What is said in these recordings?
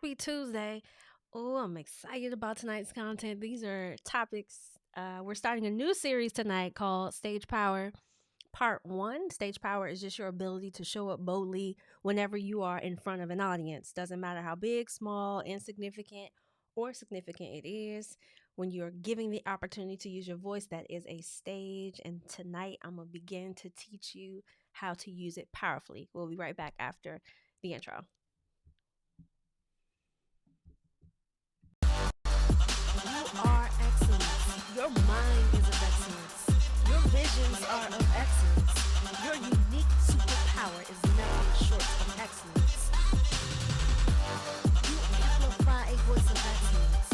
Happy Tuesday. Oh, I'm excited about tonight's content. These are topics. We're starting a new series tonight called Stage Power. Part one, stage power is just your ability to show up boldly whenever you are in front of an audience. Doesn't matter how big, small, insignificant, or significant it is. When you're giving the opportunity to use your voice, that is a stage. And tonight, I'm going to begin to teach you how to use it powerfully. We'll be right back after the intro. You are excellence. Your mind is of excellence. Your visions are of excellence. Your unique superpower is nothing short of excellence. You amplify a voice of excellence.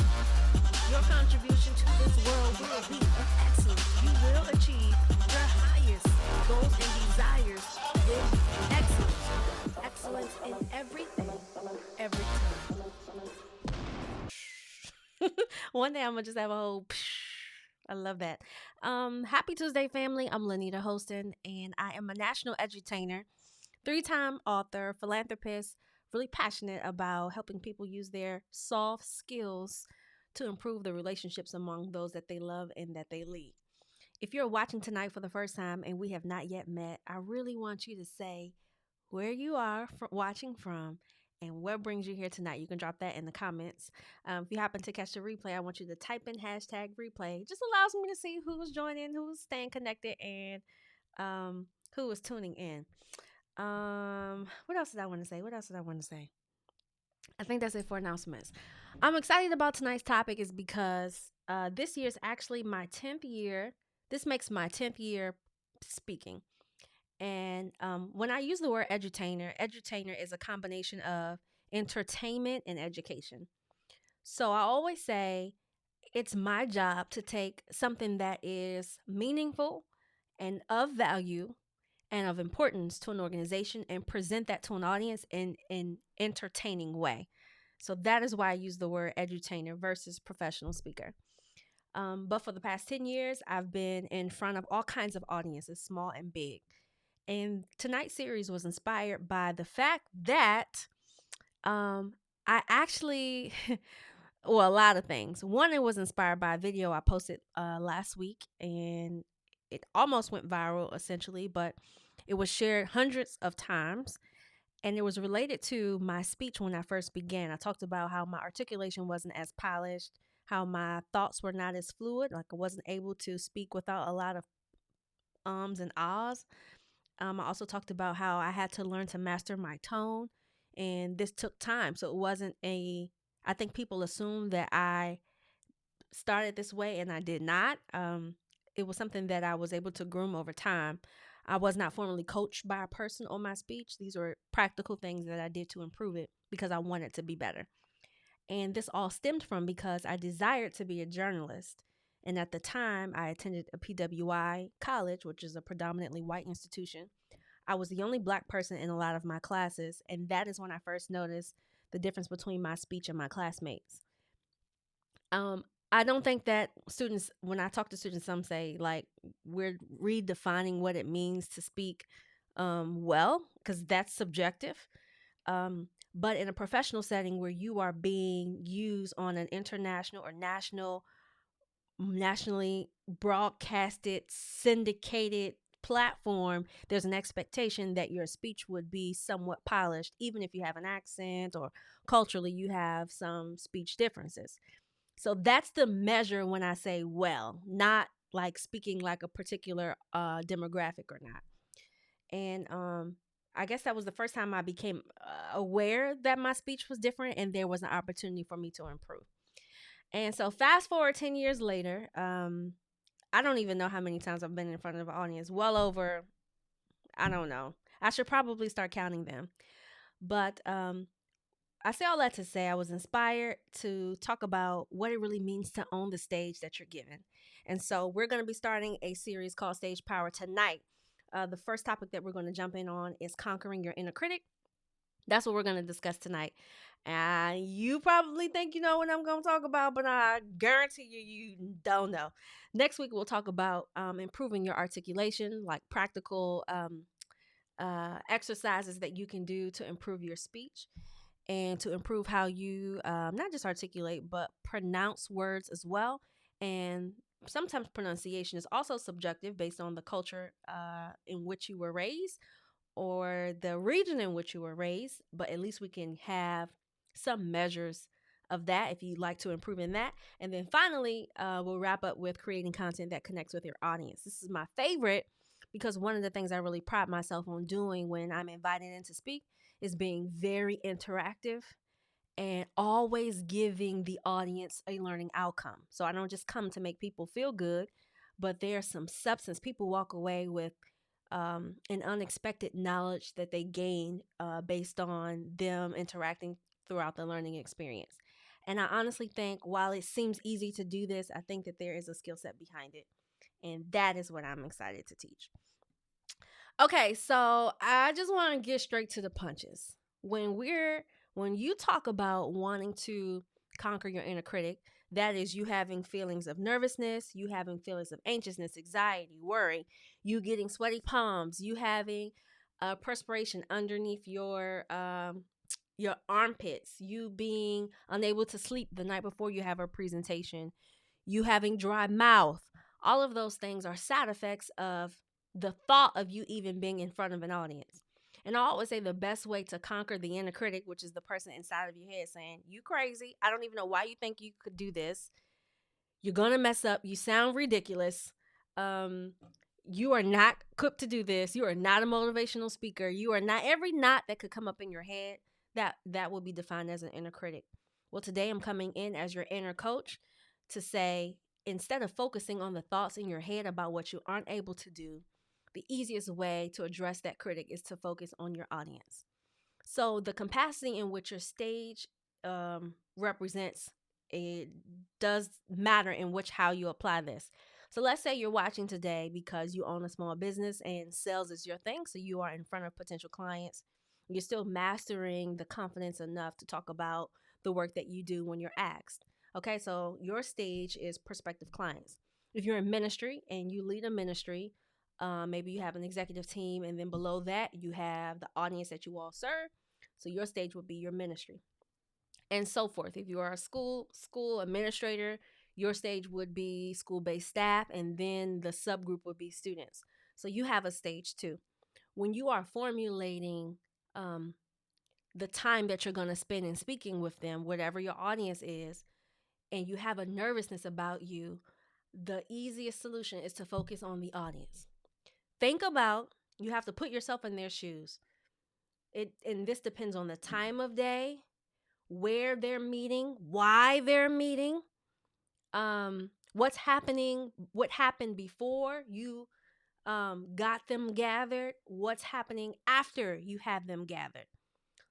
Your contribution to this world will be of excellence. You will achieve your highest goals and desires with excellence. Excellence in everything, every time. One day I'm gonna just have a whole. I love that. Happy Tuesday, family. I'm Linnita hosting, and I am a national edutainer, three-time author, philanthropist, really passionate about helping people use their soft skills to improve the relationships among those that they love and that they lead. If you're watching tonight for the first time and we have not yet met, I really want you to say where you are watching from and what brings you here tonight. You can drop that in the comments. If you happen to catch the replay, I want you to type in hashtag replay. It just allows me to see who's joining, who's staying connected, and who is tuning in. What else did I want to say? I think that's it for announcements. I'm excited about tonight's topic is because this year is actually my 10th year. This makes my 10th year speaking. And when I use the word edutainer is a combination of entertainment and education. So I always say it's my job to take something that is meaningful and of value and of importance to an organization and present that to an audience in an entertaining way. So that is why I use the word edutainer versus professional speaker. But for the past 10 years, I've been in front of all kinds of audiences, small and big. And tonight's series was inspired by the fact that I actually, well, a lot of things. One, it was inspired by a video I posted last week, and it almost went viral essentially, but it was shared hundreds of times. And it was related to my speech when I first began. I talked about how my articulation wasn't as polished, how my thoughts were not as fluid, like I wasn't able to speak without a lot of ums and ahs. I also talked about how I had to learn to master my tone, and this took time. So it wasn't I think people assume that I started this way, and I did not. It was something that I was able to groom over time. I was not formally coached by a person on my speech. These were practical things that I did to improve it because I wanted to be better. And this all stemmed from because I desired to be a journalist. And at the time, I attended a PWI college, which is a predominantly white institution. I was the only Black person in a lot of my classes, and that is when I first noticed the difference between my speech and my classmates. I don't think that students, when I talk to students, some say like we're redefining what it means to speak well, because that's subjective. But in a professional setting where you are being used on an international or nationally broadcasted, syndicated platform, there's an expectation that your speech would be somewhat polished, even if you have an accent or culturally you have some speech differences. So that's the measure when I say well, not like speaking like a particular demographic or not. And I guess that was the first time I became aware that my speech was different and there was an opportunity for me to improve. And so fast forward 10 years later, I don't even know how many times I've been in front of an audience. Well over, I don't know. I should probably start counting them. But I say all that to say I was inspired to talk about what it really means to own the stage that you're given. And so we're going to be starting a series called Stage Power tonight. The first topic that we're going to jump in on is conquering your inner critic. That's what we're going to discuss tonight. You probably think you know what I'm going to talk about, but I guarantee you don't know. Next week, we'll talk about improving your articulation, like practical exercises that you can do to improve your speech. and to improve how you not just articulate but pronounce words as well. And sometimes pronunciation is also subjective based on the culture in which you were raised or the region in which you were raised, but at least we can have some measures of that if you'd like to improve in that. And then finally, we'll wrap up with creating content that connects with your audience. This is my favorite because one of the things I really pride myself on doing when I'm invited in to speak is being very interactive and always giving the audience a learning outcome. So I don't just come to make people feel good, but there's some substance. People walk away with an unexpected knowledge that they gain based on them interacting throughout the learning experience. And I honestly think while it seems easy to do this, I think that there is a skill set behind it. And that is what I'm excited to teach. Okay, so I just want to get straight to the punches. When you talk about wanting to conquer your inner critic, that is you having feelings of nervousness, you having feelings of anxiousness, anxiety, worry, you getting sweaty palms, you having perspiration underneath your armpits, you being unable to sleep the night before you have a presentation, you having dry mouth. All of those things are side effects of the thought of you even being in front of an audience. And I always say the best way to conquer the inner critic, which is the person inside of your head saying, "You crazy. I don't even know why you think you could do this. You're going to mess up. You sound ridiculous. Um, you are not equipped to do this. You are not a motivational speaker. You are not every knot that could come up in your head that will be defined as an inner critic." Well, today I'm coming in as your inner coach to say, instead of focusing on the thoughts in your head about what you aren't able to do, the easiest way to address that critic is to focus on your audience. So the capacity in which your stage represents, it does matter in which how you apply this. So let's say you're watching today because you own a small business and sales is your thing. So you are in front of potential clients. You're still mastering the confidence enough to talk about the work that you do when you're asked. Okay, so your stage is prospective clients. If you're in ministry and you lead a ministry, maybe you have an executive team, and then below that, you have the audience that you all serve. So your stage would be your ministry, and so forth. If you are a school administrator, your stage would be school-based staff, and then the subgroup would be students. So you have a stage too. When you are formulating um, the time that you're going to spend in speaking with them, whatever your audience is, and you have a nervousness about you, the easiest solution is to focus on the audience. Think about, you have to put yourself in their shoes. And this depends on the time of day, where they're meeting, why they're meeting, what's happening, what happened before you got them gathered, what's happening after you have them gathered.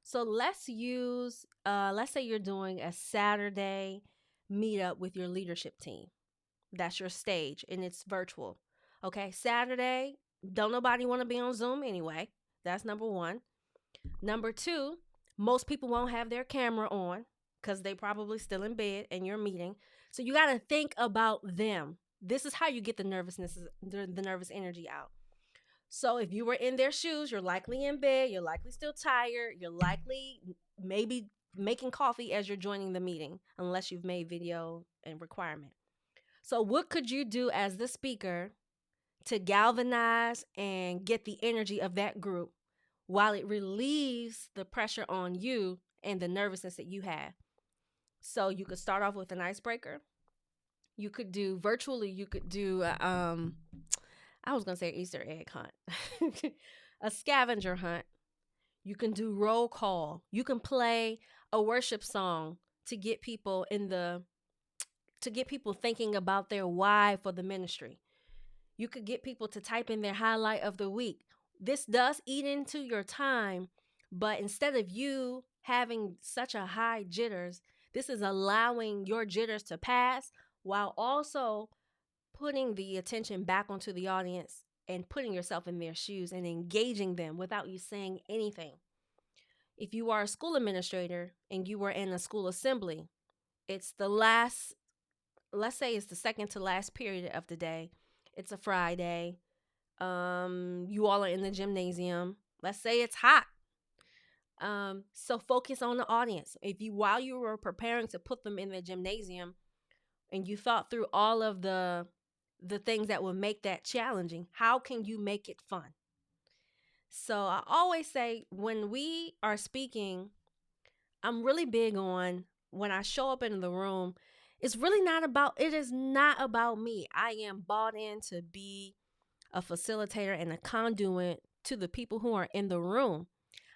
So let's say you're doing a Saturday meetup with your leadership team. That's your stage and it's virtual. Okay, Saturday, don't nobody want to be on Zoom anyway. That's number one. Number two, most people won't have their camera on because they probably still in bed and you're meeting. So you got to think about them. This is how you get the nervousness, the nervous energy out. So if you were in their shoes, you're likely in bed, you're likely still tired, you're likely maybe making coffee as you're joining the meeting, unless you've made video and requirement. So what could you do as the speaker to galvanize and get the energy of that group while it relieves the pressure on you and the nervousness that you have? So you could start off with an icebreaker. You could do virtually, you could do I was going to say Easter egg hunt. A scavenger hunt. You can do roll call. You can play a worship song to get people thinking about their why for the ministry. You could get people to type in their highlight of the week. This does eat into your time, but instead of you having such a high jitters, this is allowing your jitters to pass while also putting the attention back onto the audience and putting yourself in their shoes and engaging them without you saying anything. If you are a school administrator and you were in a school assembly, it's the last, let's say it's the second to last period of the day. It's a Friday. You all are in the gymnasium. Let's say it's hot. So focus on the audience. If you, while you were preparing to put them in the gymnasium, and you thought through all of the things that would make that challenging, how can you make it fun? So I always say when we are speaking, I'm really big on when I show up in the room, it is not about me. I am bought in to be a facilitator and a conduit to the people who are in the room.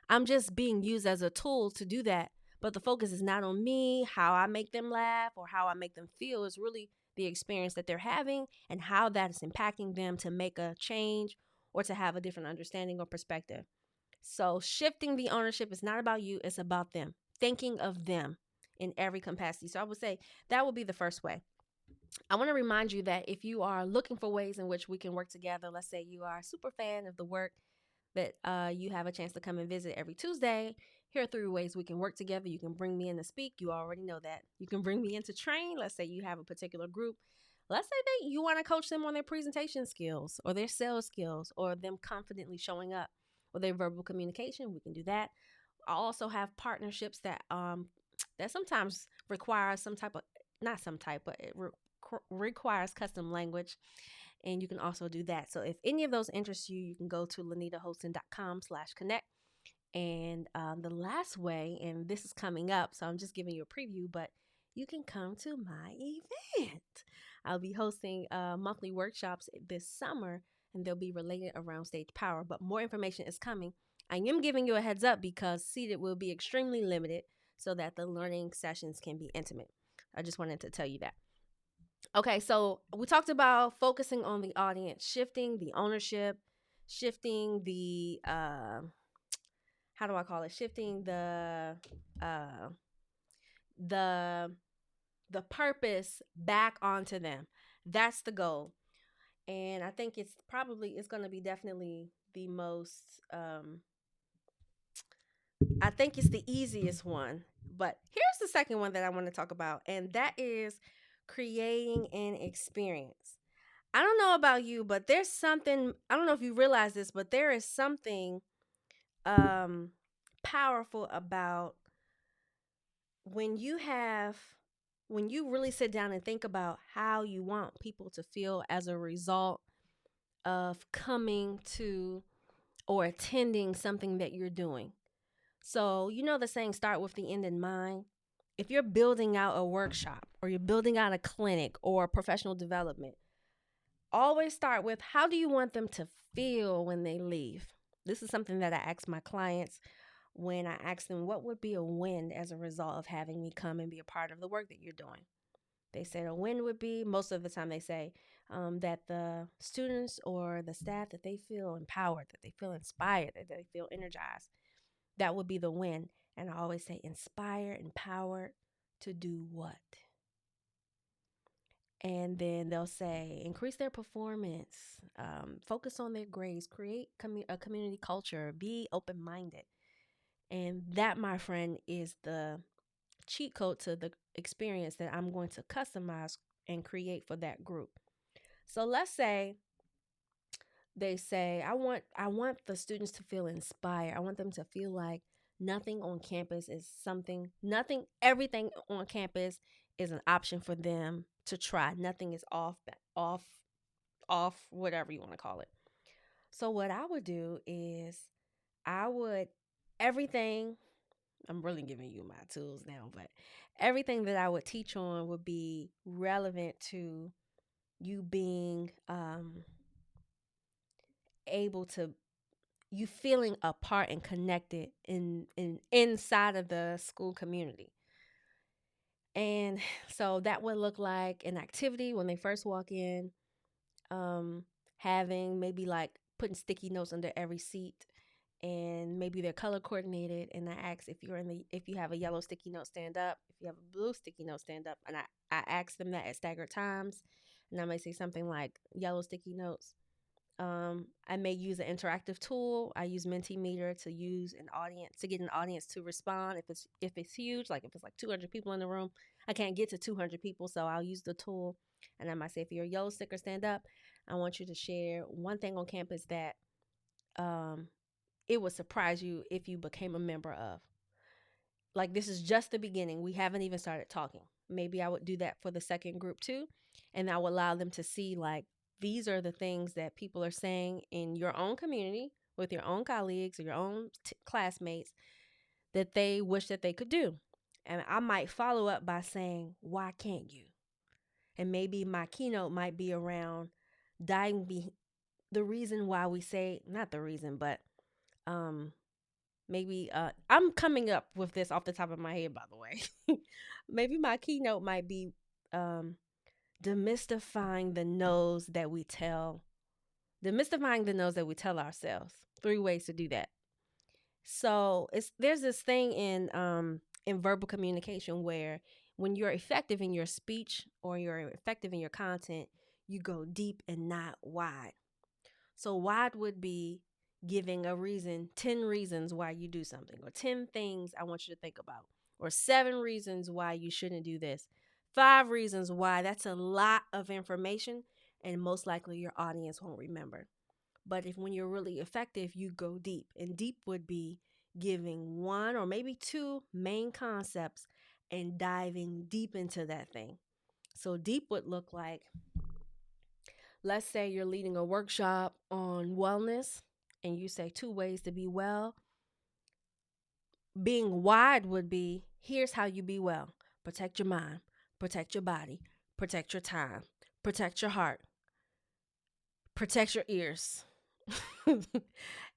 I'm just being used as a tool to do that. But the focus is not on me, how I make them laugh or how I make them feel. It's really the experience that they're having and how that is impacting them to make a change or to have a different understanding or perspective. So shifting the ownership is not about you, it's about them. Thinking of them in every capacity. So I would say that would be the first way. I want to remind you that if you are looking for ways in which we can work together, let's say you are a super fan of the work that you have a chance to come and visit every Tuesday. Here are three ways we can work together. You can bring me in to speak. You already know that. You can bring me in to train. Let's say you have a particular group. Let's say that you want to coach them on their presentation skills or their sales skills or them confidently showing up or their verbal communication. We can do that. I also have partnerships that sometimes require some type of, not some type, but requires custom language, and you can also do that. So if any of those interest you, you can go to linnitahosting.com/connect. And the last way, and this is coming up, so I'm just giving you a preview, but you can come to my event. I'll be hosting monthly workshops this summer, and they'll be related around stage power, but more information is coming. I am giving you a heads up because seated will be extremely limited so that the learning sessions can be intimate. I just wanted to tell you that. Okay, so we talked about focusing on the audience, shifting the ownership, shifting the how do I call it? Shifting uh the the purpose back onto them. That's the goal. And I think it's going to be definitely the most I think it's the easiest one. But here's the second one that I want to talk about, and that is creating an experience. I don't know about you, but there's something, I don't know if you realize this, but there is something um powerful about when you have when you really sit down and think about how you want people to feel as a result of coming to or attending something that you're doing. So, you know the saying, start with the end in mind. If you're building out a workshop or you're building out a clinic or professional development, always start with how do you want them to feel when they leave? This is something that I ask my clients when I ask them what would be a win as a result of having me come and be a part of the work that you're doing. They said a win would be, most of the time they say that the students or the staff, that they feel empowered, that they feel inspired, that they feel energized. That would be the win. And I always say inspired, empowered to do what? And then they'll say increase their performance, focus on their grades, create a community culture, be open-minded. And that, my friend, is the cheat code to the experience that I'm going to customize and create for that group. So let's say they say I want the students to feel inspired. I want them to feel like nothing, everything on campus is an option for them to try. Nothing is off, whatever you want to call it. So what I would do is I would everything I'm really giving you my tools now, but everything that I would teach on would be relevant to you being able to you feeling a part and connected in inside of the school community. And so that would look like an activity when they first walk in, um, having maybe like putting sticky notes under every seat, and maybe they're color coordinated. And I ask if you have a yellow sticky note, stand up. If you have a blue sticky note, stand up. And I ask them that at staggered times. And I may say something like yellow sticky notes. I may use an interactive tool. I use Mentimeter to use an audience to get an audience to respond. If it's huge, like if it's like 200 people in the room, I can't get to 200 people, so I'll use the tool. And I might say, if you're a yellow sticker, stand up. I want you to share one thing on campus that um, it would surprise you if you became a member of. Like, this is just the beginning. We haven't even started talking. Maybe I would do that for the second group too. And I would allow them to see, like, these are the things that people are saying in your own community with your own colleagues or your own classmates that they wish that they could do. And I might follow up by saying, why can't you? And maybe my keynote might be around diving the reason why we say, not the reason, but um maybe I'm coming up with this off the top of my head, by the way. Maybe my keynote might be um demystifying the no's that we tell demystifying the no's that we tell ourselves. Three ways to do that. So there's this thing in verbal communication where when you're effective in your speech or you're effective in your content, you go deep and not wide. So wide would be giving a reason, 10 reasons why you do something, or 10 things I want you to think about, or 7 reasons why you shouldn't do this, 5 reasons why. That's a lot of information, and most likely your audience won't remember. But if when you're really effective, you go deep. And deep would be giving one or maybe two main concepts and diving deep into that thing. So deep would look like, let's say you're leading a workshop on wellness and you say 2 ways to be well. Being wide would be, here's how you be well. Protect your mind, protect your body, protect your time, protect your heart, protect your ears.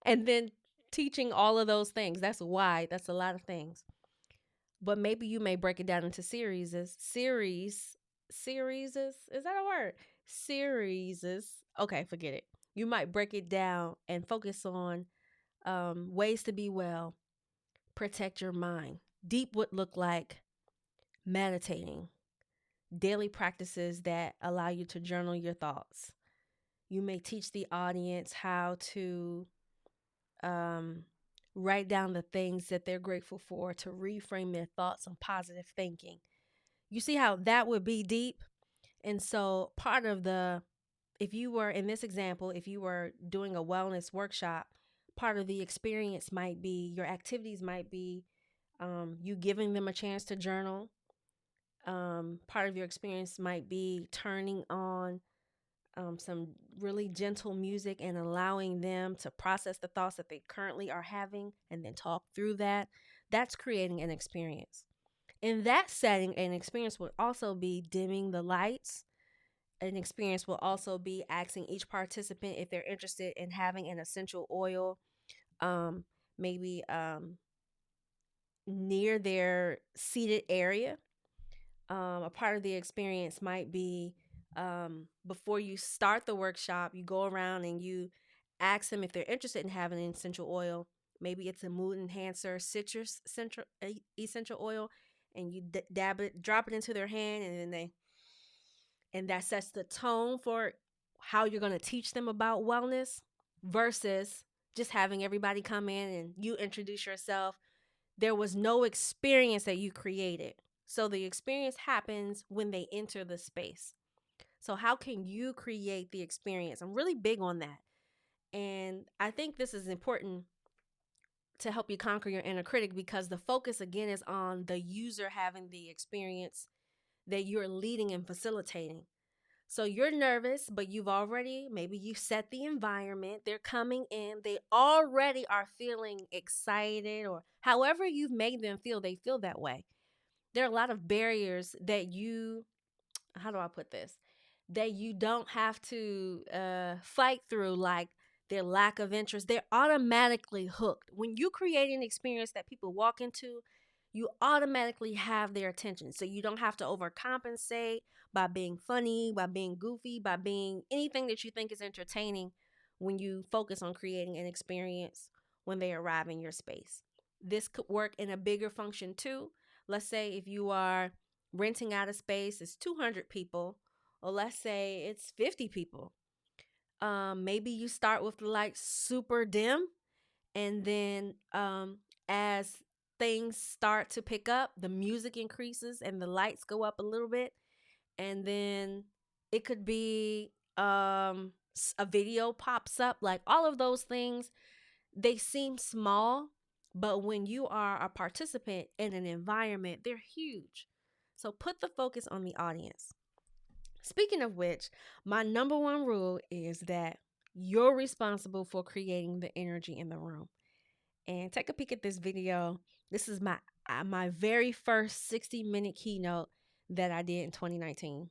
And then teaching all of those things. That's wide. That's a lot of things. But maybe you may break it down into series. Series is that a word? Series. Okay, forget it. You might break it down and focus on ways to be well, protect your mind. Deep would look like meditating, daily practices that allow you to journal your thoughts. You may teach the audience how to write down the things that they're grateful for to reframe their thoughts on positive thinking. You see how that would be deep? And so part of if you were in this example, if you were doing a wellness workshop, part of the experience might be, your activities might be you giving them a chance to journal. Part of your experience might be turning on some really gentle music and allowing them to process the thoughts that they currently are having and then talk through that. That's creating an experience. In that setting, an experience would also be dimming the lights. An experience will also be asking each participant if they're interested in having an essential oil, um, maybe near their seated area. A part of the experience might be before you start the workshop, you go around and you ask them if they're interested in having an essential oil. Maybe it's a mood enhancer, citrus essential oil, and you dab it, drop it into their hand, and that sets the tone for how you're going to teach them about wellness versus just having everybody come in and you introduce yourself. There was no experience that you created. So the experience happens when they enter the space. So how can you create the experience? I'm really big on that. And I think this is important to help you conquer your inner critic, because the focus again is on the user having the experience that you're leading and facilitating. So you're nervous, but maybe you set the environment. They're coming in. They already are feeling excited, or however you've made them feel, they feel that way. There are a lot of barriers that how do I put this? That you don't have to fight through, like their lack of interest. They're automatically hooked. When you create an experience that people walk into, you automatically have their attention. So you don't have to overcompensate by being funny, by being goofy, by being anything that you think is entertaining when you focus on creating an experience when they arrive in your space. This could work in a bigger function too. Let's say if you are renting out a space, it's 200 people, or let's say it's 50 people. Maybe you start with like super dim, and then as things start to pick up, the music increases and the lights go up a little bit, and then it could be a video pops up, like all of those things they seem small, but when you are a participant in an environment, they're huge. So put the focus on the audience. Speaking of which, my number one rule is that you're responsible for creating the energy in the room. And take a peek at this video. This is my very first 60-minute keynote that I did in 2019.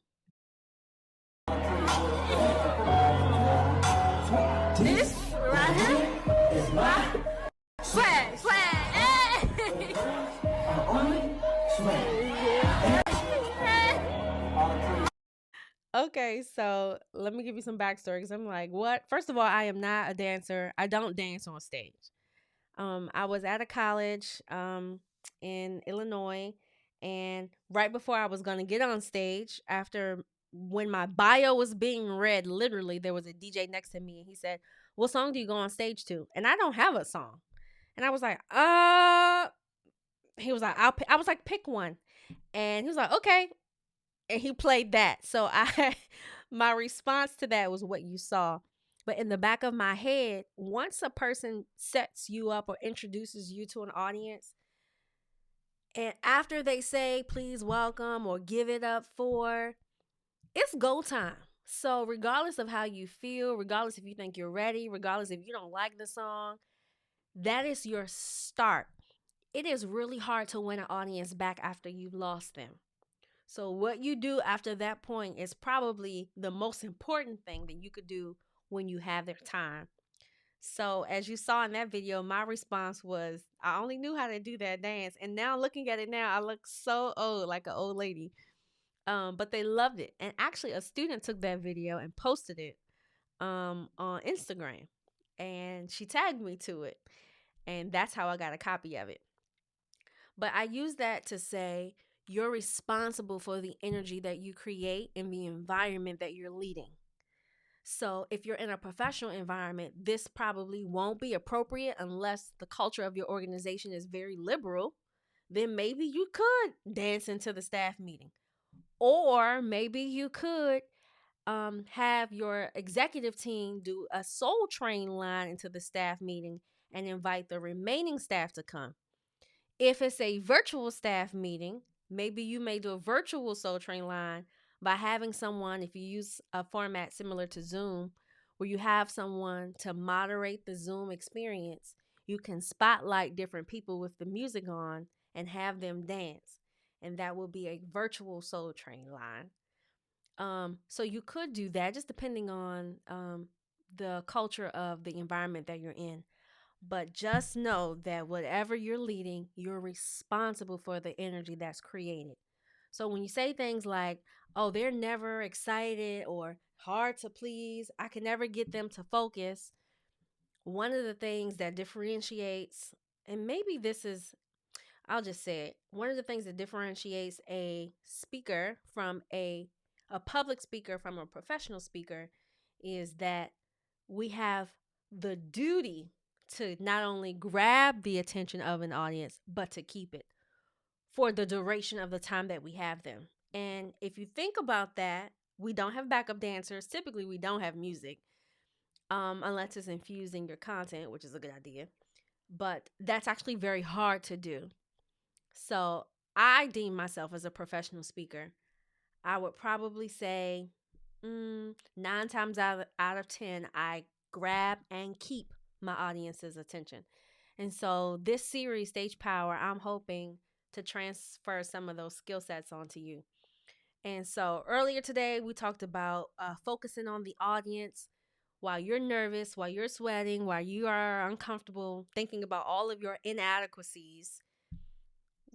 This right here is my swag. Hey! Okay, so let me give you some backstory because I'm like, what? First of all, I am not a dancer. I don't dance on stage. I was at a college in Illinois, and right before I was going to get on stage, after when my bio was being read, literally, there was a DJ next to me, and he said, "What song do you go on stage to?" And I don't have a song. And I was like, he was like, I was like, pick one. And he was like, okay. And he played that. So my response to that was what you saw. But in the back of my head, once a person sets you up or introduces you to an audience, and after they say, please welcome or give it up for, it's go time. So regardless of how you feel, regardless if you think you're ready, regardless if you don't like the song, that is your start. It is really hard to win an audience back after you've lost them. So what you do after that point is probably the most important thing that you could do when you have their time. So as you saw in that video, my response was, I only knew how to do that dance. And now looking at it now, I look so old, like an old lady. But they loved it. And actually a student took that video and posted it on Instagram. And she tagged me to it. And that's how I got a copy of it. But I use that to say you're responsible for the energy that you create in the environment that you're leading. So if you're in a professional environment, this probably won't be appropriate unless the culture of your organization is very liberal. Then maybe you could dance into the staff meeting. Or maybe you could have your executive team do a soul train line into the staff meeting and invite the remaining staff to come. If it's a virtual staff meeting, maybe you may do a virtual Soul Train line by having someone, if you use a format similar to Zoom, where you have someone to moderate the Zoom experience. You can spotlight different people with the music on and have them dance. And that will be a virtual Soul Train line. So you could do that just depending on the culture of the environment that you're in. But just know that whatever you're leading, you're responsible for the energy that's created. So when you say things like, oh, they're never excited or hard to please, I can never get them to focus. One of the things that differentiates, and maybe this is, I'll just say it, one of the things that differentiates a speaker from a public speaker from a professional speaker is that we have the duty to not only grab the attention of an audience, but to keep it for the duration of the time that we have them. And if you think about that, we don't have backup dancers. Typically, we don't have music unless it's infused in your content, which is a good idea. But that's actually very hard to do. So I deem myself as a professional speaker. I would probably say 9 times out of 10, I grab and keep my audience's attention. And so this series, Stage Power, I'm hoping to transfer some of those skill sets onto you. And so earlier today, we talked about focusing on the audience while you're nervous, while you're sweating, while you are uncomfortable, thinking about all of your inadequacies.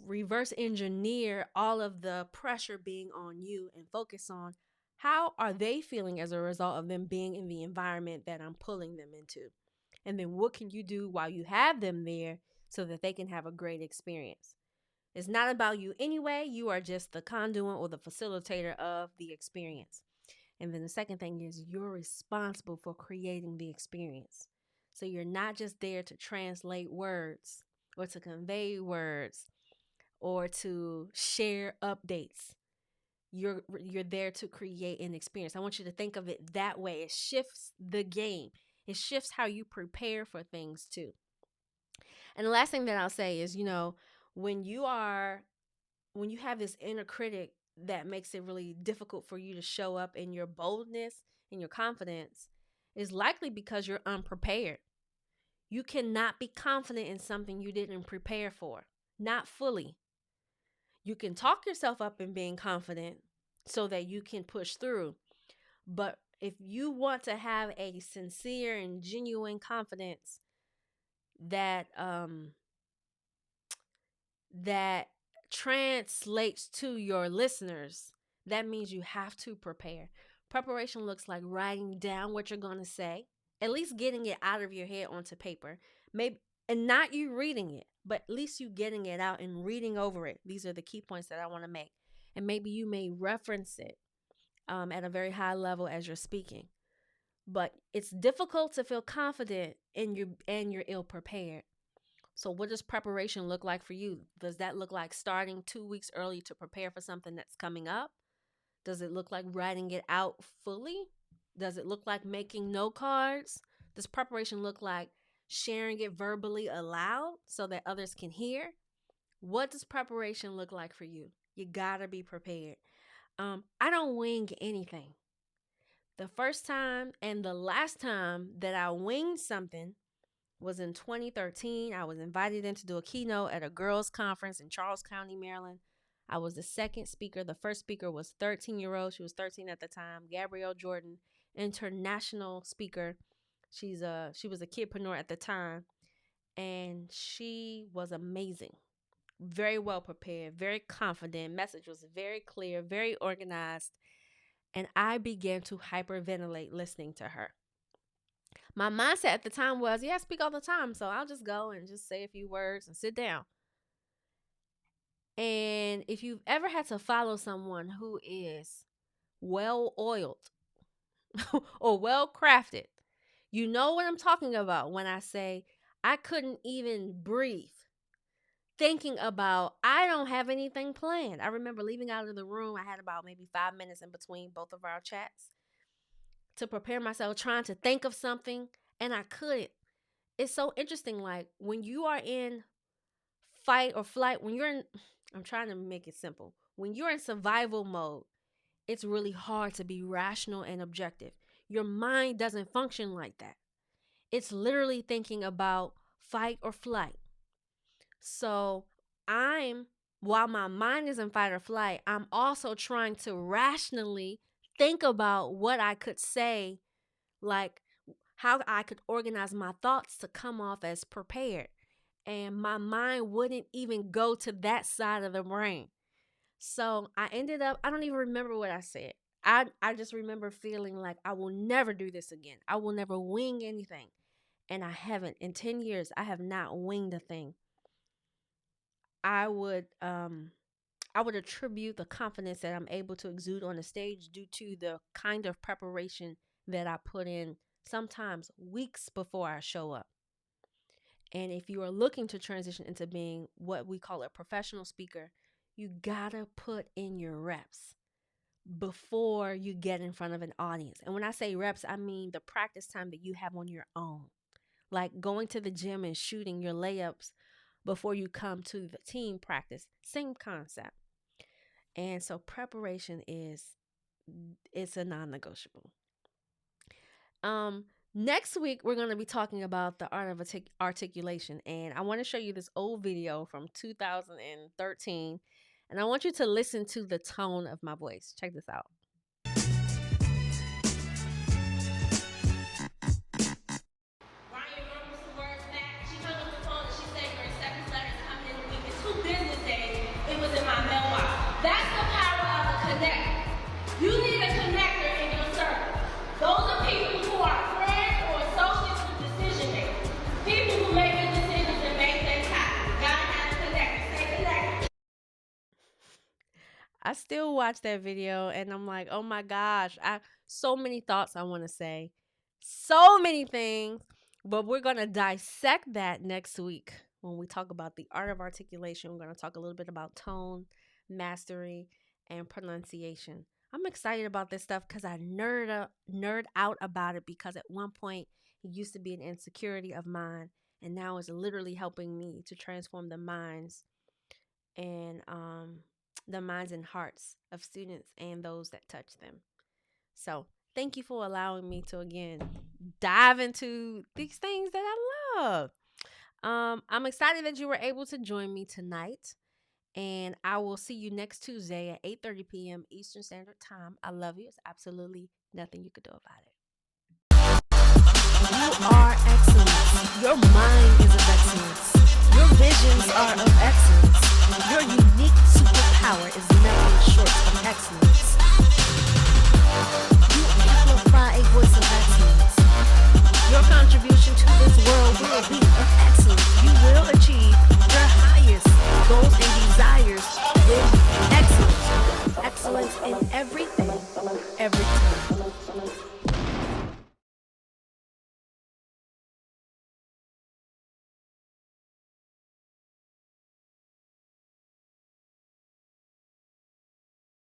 Reverse engineer all of the pressure being on you and focus on how are they feeling as a result of them being in the environment that I'm pulling them into. And then what can you do while you have them there so that they can have a great experience? It's not about you anyway. You are just the conduit or the facilitator of the experience. And then the second thing is you're responsible for creating the experience. So you're not just there to translate words or to convey words or to share updates. You're there to create an experience. I want you to think of it that way. It shifts the game. It shifts how you prepare for things too. And the last thing that I'll say is, when you are when you have this inner critic that makes it really difficult for you to show up in your boldness and your confidence, is likely because you're unprepared. You cannot be confident in something you didn't prepare for, not fully. You can talk yourself up in being confident so that you can push through. But if you want to have a sincere and genuine confidence that that translates to your listeners, that means you have to prepare. Preparation looks like writing down what you're going to say, at least getting it out of your head onto paper. Maybe and not you reading it, but at least you getting it out and reading over it. These are the key points that I want to make. And maybe you may reference it at a very high level as you're speaking. But it's difficult to feel confident and you're ill prepared. So, what does preparation look like for you? Does that look like starting 2 weeks early to prepare for something that's coming up? Does it look like writing it out fully? Does it look like making note cards? Does preparation look like sharing it verbally aloud so that others can hear? What does preparation look like for you? You gotta be prepared. I don't wing anything. The first time and the last time that I winged something was in 2013. I was invited in to do a keynote at a girls' conference in Charles County, Maryland. I was the second speaker. The first speaker was 13-year-old. She was 13 at the time. Gabrielle Jordan, international speaker. She was a kidpreneur at the time, and she was amazing. Very well prepared, very confident. Message was very clear, very organized, and I began to hyperventilate listening to her. My mindset at the time was, yeah, I speak all the time, so I'll just go and just say a few words and sit down. And if you've ever had to follow someone who is well oiled or well crafted, you know what I'm talking about when I say I couldn't even breathe thinking about I don't have anything planned. I remember leaving out of the room. I had about maybe 5 minutes in between both of our chats to prepare myself, trying to think of something, and I couldn't. It's so interesting. Like when you are in fight or flight, I'm trying to make it simple. When you're in survival mode, it's really hard to be rational and objective. Your mind doesn't function like that. It's literally thinking about fight or flight. So while my mind is in fight or flight, I'm also trying to rationally think about what I could say, like how I could organize my thoughts to come off as prepared. And my mind wouldn't even go to that side of the brain. So I don't even remember what I said. I just remember feeling like I will never do this again. I will never wing anything. And I haven't. In 10 years, I have not winged a thing. I would attribute the confidence that I'm able to exude on the stage due to the kind of preparation that I put in sometimes weeks before I show up. And if you are looking to transition into being what we call a professional speaker, you gotta put in your reps before you get in front of an audience. And when I say reps, I mean the practice time that you have on your own. Like going to the gym and shooting your layups before you come to the team practice. Same concept. And so preparation it's a non-negotiable. Next week we're going to be talking about the art of articulation, and I want to show you this old video from 2013, and I want you to listen to the tone of my voice. Check this out. Ryan wrote some words back. She hung up the phone and she said, "Your acceptance letter is coming in a week." In 2 business days, it was in my mailbox. That's the power of a connector. You need a connector in your circle. Those are people who are friends or associates with decision makers. People who make good decisions and make things happen. You gotta have a connector. Stay connected. I still watch that video and I'm like, oh my gosh, I so many thoughts I want to say. So many things, but we're going to dissect that next week when we talk about the art of articulation. We're going to talk a little bit about tone, mastery, and pronunciation. I'm excited about this stuff because I nerd out about it because at one point it used to be an insecurity of mine And now it's literally helping me to transform and the minds and hearts of students and those that touch them. So thank you for allowing me to again dive into these things that I love. I'm excited that you were able to join me tonight. And I will see you next Tuesday at 8:30 p.m. Eastern Standard Time. I love you. It's absolutely nothing you could do about it. You are excellence. Your mind is of excellence. Your visions are of excellence. Your unique superpower is nothing short of excellence. You amplify a voice of excellence. Your contribution to this world will be of excellence. You will achieve your highest goals and desires with excellence. Excellence in everything